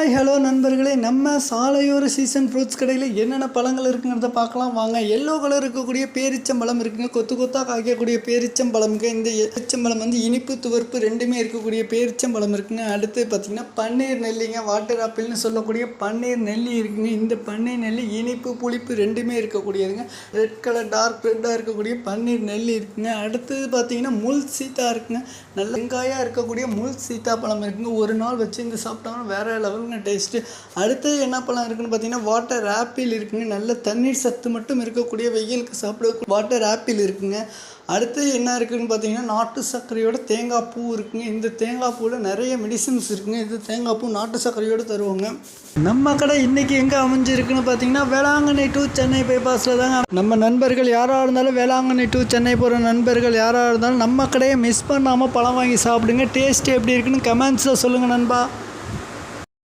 Hi hello நண்பர்களே, நம்ம சாலையோர சீசன் ஃப்ரூட்ஸ் கடையில் என்னென்ன பழங்கள் இருக்குங்கிறத பார்க்கலாம் வாங்க. எல்லோ கலர் இருக்கக்கூடிய பேரிச்சம்பழம் இருக்குங்க, கொத்து கொத்தாக காய்க்கக்கூடிய பேரிச்சம்பழம்ங்க. இந்த பேரிச்சம்பழம் வந்து இனிப்பு துவர்ப்பு ரெண்டுமே இருக்கக்கூடிய பேரிச்சம்பழம் இருக்குங்க. அடுத்து பார்த்திங்கன்னா பன்னீர் நெல்லிங்க, வாட்டர் ஆப்பிள்னு சொல்லக்கூடிய பன்னீர் நெல்லி இருக்குங்க. இந்த பன்னீர் நெல்லி இனிப்பு புளிப்பு ரெண்டுமே இருக்கக்கூடியதுங்க. ரெட் கலர் டார்க் ரெட்டாக இருக்கக்கூடிய பன்னீர் நெல்லி இருக்குங்க. அடுத்தது பார்த்திங்கன்னா முள் சீத்தா இருக்குங்க, நல்ல வெங்காயாக இருக்கக்கூடிய முள் சீத்தாப்பழம் இருக்குங்க. ஒரு நாள் வச்சு இந்த சாப்பிட்டாங்கன்னா வேறு லெவலுங்க டேஸ்ட்டு. அடுத்தது என்ன பழம் இருக்குன்னு பார்த்தீங்கன்னா வாட்டர் ஆப்பிள் இருக்குங்க, நல்ல தண்ணீர் சத்து மட்டும் இருக்கக்கூடிய வெயிலுக்கு சாப்பிட வாட்டர் ஆப்பிள் இருக்குங்க. அடுத்து என்ன இருக்குதுன்னு பார்த்தீங்கன்னா நாட்டு சர்க்கரையோட தேங்காய் பூ இருக்குங்க. இந்த தேங்காய் பூவில் நிறைய மெடிசின்ஸ் இருக்குங்க. இது தேங்காய் பூ நாட்டு சர்க்கரையோடு தருவாங்க. நம்ம கடை இன்றைக்கி எங்கே அமைஞ்சிருக்குன்னு பார்த்தீங்கன்னா வேளாங்கண்ணி டு சென்னை பைபாஸில் தாங்க. நம்ம நண்பர்கள் யாராக இருந்தாலும் வேளாங்கண்ணி டு சென்னை போகிற நண்பர்கள் யாராக இருந்தாலும் நம்ம கடையை மிஸ் பண்ணாமல் பழம் வாங்கி சாப்பிடுங்க. டேஸ்ட் எப்படி இருக்குன்னு கமெண்ட்ஸில் சொல்லுங்கள் நண்பா.